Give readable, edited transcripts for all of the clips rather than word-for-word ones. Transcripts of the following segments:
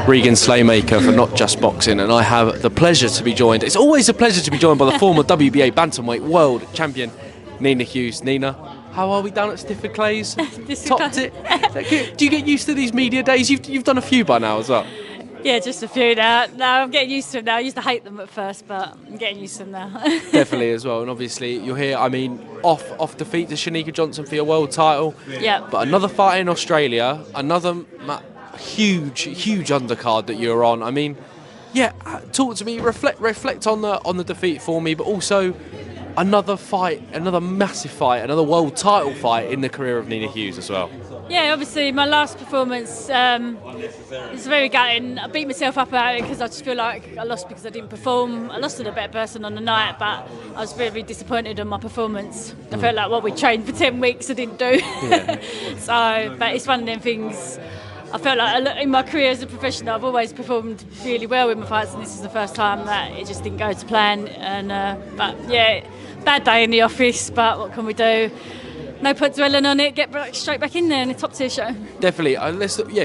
Regan Slaymaker for NotJustBoxing, and I have the pleasure to be joined. It's always a pleasure to be joined by the former WBA bantamweight world champion Nina Hughes. Nina, how are we down at Stifford Clays? Topped it. Do you get used to these media days? You've done a few by now as well. Yeah, just a few now. No, I'm getting used to them now. I used to hate them at first, but I'm getting used to them now. Definitely as well, and obviously you're here. I mean, off defeat to Shanika Johnson for your world title. Yeah. But another fight in Australia, another huge undercard that you're on. I mean, yeah, talk to me. Reflect on the defeat for me, but also another fight, another massive fight, another world title fight in the career of Nina Hughes as well. Yeah, obviously my last performance is very gutting. I beat myself up about it because I just feel like I lost because I didn't perform. I lost to the better person on the night, but I was very disappointed in my performance. I felt like what we trained for 10 weeks I didn't do. Yeah. So, but it's one of them things. I felt like in my career as a professional, I've always performed really well in my fights, and this is the first time that it just didn't go to plan. And but yeah, bad day in the office, but what can we do? No point dwelling on it. Get straight back in there in the top tier show. Definitely.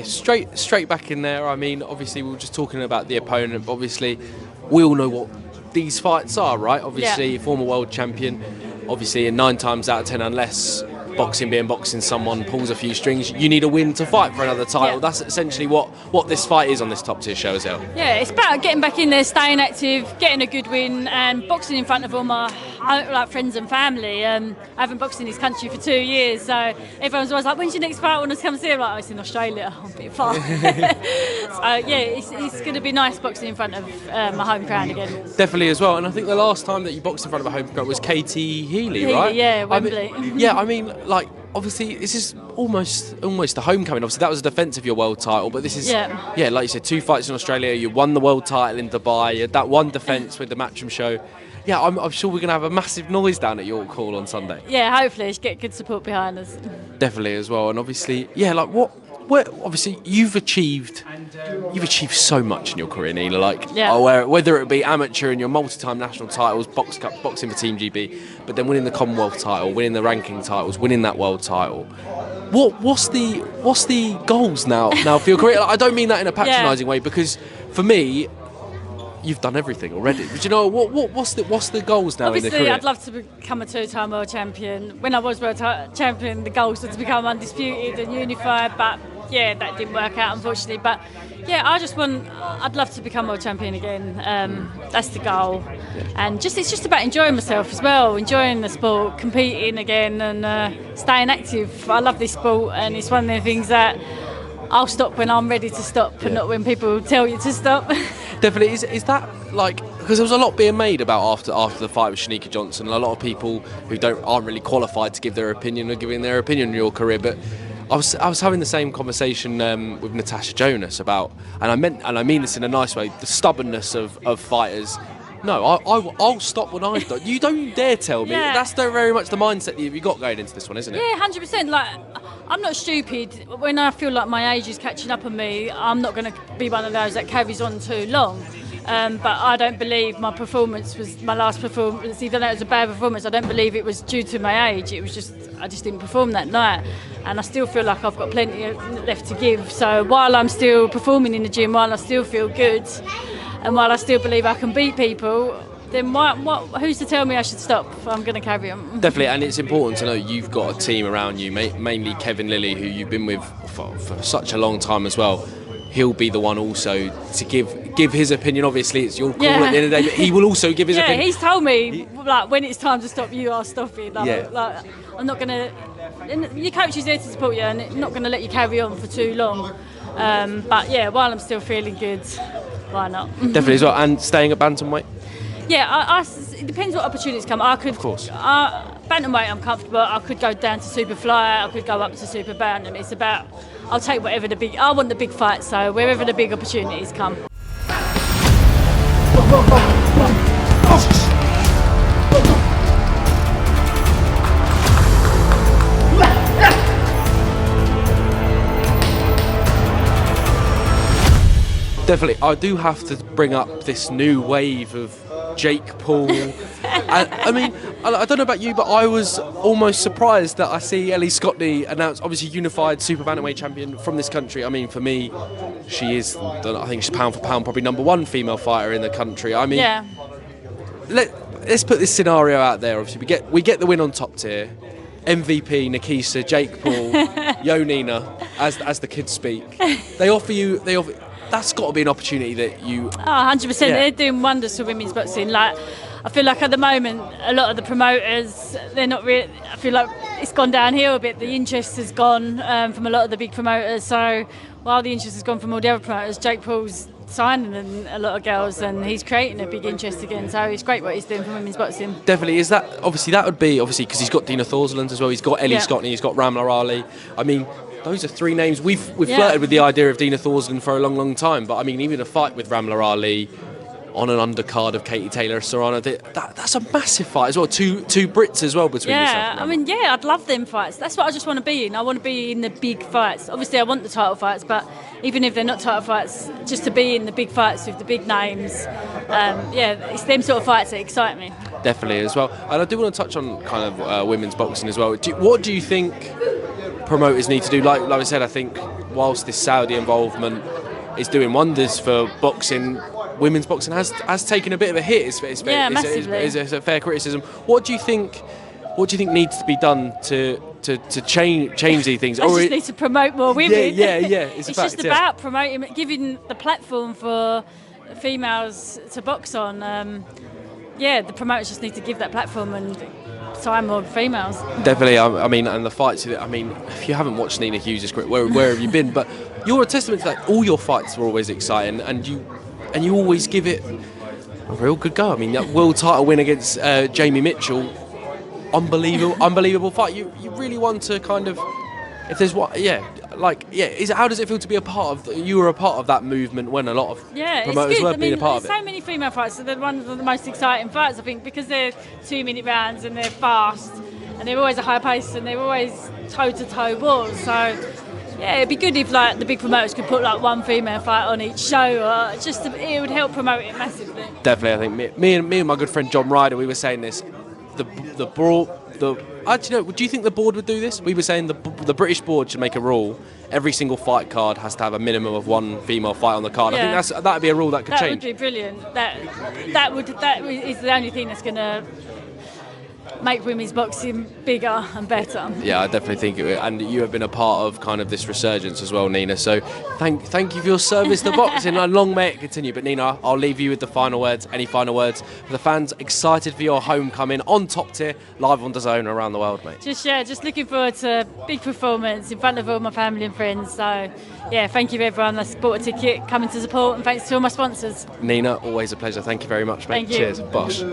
Straight back in there. I mean, obviously we were just talking about the opponent, but obviously we all know what these fights are, right? Obviously, yeah. Former world champion. Obviously, 9 times out of 10, unless boxing, someone pulls a few strings, you need a win to fight for another title. Yeah. That's essentially what this fight is on this top tier show as well. Yeah, it's about getting back in there, staying active, getting a good win, and boxing in front of all my friends and family. I haven't boxed in this country for 2 years, so everyone's always like, when's your next fight? I want to come see it. I'm like, oh, it's in Australia. I'm a bit far. So yeah, it's going to be nice boxing in front of my home crowd again. Definitely as well, and I think the last time that you boxed in front of a home crowd was Katie Healy, right? Yeah, Wembley. I mean, like, obviously this is almost the homecoming. Obviously that was a defence of your world title, but this is like you said, 2 fights in Australia. You won the world title in Dubai. You had that one defence with the Matchroom show. Yeah, I'm sure we're going to have a massive noise down at York Hall on Sunday. Yeah, hopefully get good support behind us. Definitely as well, and obviously, yeah, like obviously you've achieved so much in your career, Nina. Like, whether it be amateur and your multi-time national titles, box cup, boxing for Team GB, but then winning the Commonwealth title, winning the ranking titles, winning that world title. What's the goals now for your career? Like, I don't mean that in a patronising way, because for me, you've done everything already. But you know, what's the goals now? Obviously, in the career? I'd love to become a 2-time world champion. When I was world champion, the goals were to become undisputed and unified, but yeah, that didn't work out, unfortunately. But yeah, I'd love to become world champion again. That's the goal. And it's just about enjoying myself as well, enjoying the sport, competing again, and staying active. I love this sport, and it's one of the things that I'll stop when I'm ready to stop, and not when people tell you to stop. Definitely. Is that like, because there was a lot being made about after the fight with Shanika Johnson, and a lot of people who aren't really qualified to give their opinion are giving their opinion on your career, but I was having the same conversation with Natasha Jonas about, and I mean this in a nice way, the stubbornness of fighters. No, I'll stop when I've done. You don't dare tell me. Yeah. That's very much the mindset that you've got going into this one, isn't it? Yeah, 100%. Like, I'm not stupid. When I feel like my age is catching up on me, I'm not going to be one of those that carries on too long. But I don't believe my last performance, even though it was a bad performance, I don't believe it was due to my age. It was I just didn't perform that night. And I still feel like I've got plenty left to give. So while I'm still performing in the gym, while I still feel good, and while I still believe I can beat people, then who's to tell me I should stop? I'm going to carry on. Definitely, and it's important to know you've got a team around you, mainly Kevin Lilly, who you've been with for such a long time as well. He'll be the one also to give his opinion. Obviously, it's your call at the end of the day, but he will also give his opinion. Yeah, he's told me, like, when it's time to stop, you are stopping. Like, I'm not going to... Your coach is there to support you, and I'm not going to let you carry on for too long. But yeah, while I'm still feeling good, why not? Definitely as well. And staying at bantamweight? Yeah, it depends what opportunities come. Of course. Bantamweight, I'm comfortable. I could go down to super flyweight. I could go up to super bantam. It's about, I'll take whatever I want the big fight, so wherever the big opportunities come. Definitely, I do have to bring up this new wave of Jake Paul, I mean, I don't know about you, but I was almost surprised that I see Ellie Scotney announced, obviously unified super bantamweight champion from this country. I mean, for me, she is, I think she's pound for pound probably #1 female fighter in the country. I mean, Yeah. let's put this scenario out there. Obviously, we get the win on top tier. MVP, Nikisa, Jake Paul, Yo Nina, as the kids speak. They offer. That's got to be an opportunity that you. 100%. Yeah. They're doing wonders for women's boxing. Like, I feel like at the moment, a lot of the promoters, they're not really. I feel like it's gone downhill a bit. The interest has gone from a lot of the big promoters. So while the interest has gone from all the other promoters, Jake Paul's signing a lot of girls, and he's creating a big interest again. So it's great what he's doing for women's boxing. Definitely. Is that obviously that would be obviously because he's got Dina Thorseland as well. He's got Ellie Scotney. He's got Ramla Ali. I mean, those are three names we've flirted with the idea of Dina Thorseland for a long time. But I mean, even a fight with Ramla Ali on an undercard of Katie Taylor Serrano, that's a massive fight as well. Two Brits as well between yourself and Ramla. I mean, I'd love them fights. That's what I just want to be in. I want to be in the big fights. Obviously, I want the title fights, but even if they're not title fights, just to be in the big fights with the big names, it's them sort of fights that excite me. Definitely as well. And I do want to touch on kind of women's boxing as well. What do you think promoters need to do? Like I said, I think whilst this Saudi involvement is doing wonders for boxing, women's boxing has taken a bit of a hit. Massively. It's a fair criticism. What do you think needs to be done to change these things? I just need to promote more women. Yeah. It's just about promoting, giving the platform for females to box on. The promoters just need to give that platform and sign more females. Definitely. I mean, and the fights. I mean, if you haven't watched Nina Hughes' career, where have you been? But you're a testament to that. All your fights were always exciting, and you always give it a real good go. I mean, that world title win against Jamie Mitchell, unbelievable fight. You really want to kind of, if there's what, how does it feel to be a part of? You were a part of that movement when a lot of promoters were being a part of it. There's so many female fights. So they're one of the most exciting fights, I think, because they're 2-minute rounds and they're fast and they're always a high pace and they're always toe-to-toe wars. So it'd be good if the big promoters could put one female fight on each show, or it would help promote it massively. Definitely, I think me and my good friend John Ryder, we were saying this. Actually, no, do you think the board would do this? We were saying the British board should make a rule. Every single fight card has to have a minimum of one female fight on the card. Yeah. I think that'd be a rule that could change. That would be brilliant. That is the only thing that's going to make women's boxing bigger and better. Yeah, I definitely think it would. And you have been a part of kind of this resurgence as well, Nina. So thank you for your service to boxing, and long may it continue. But Nina, I'll leave you with the final words. Any final words for the fans excited for your homecoming on Top Tier, live on DAZN around the world, mate? Just looking forward to a big performance in front of all my family and friends. So thank you everyone that's bought a ticket, coming to support, and thanks to all my sponsors. Nina, always a pleasure. Thank you very much, mate. Thank you. Cheers. Bosh.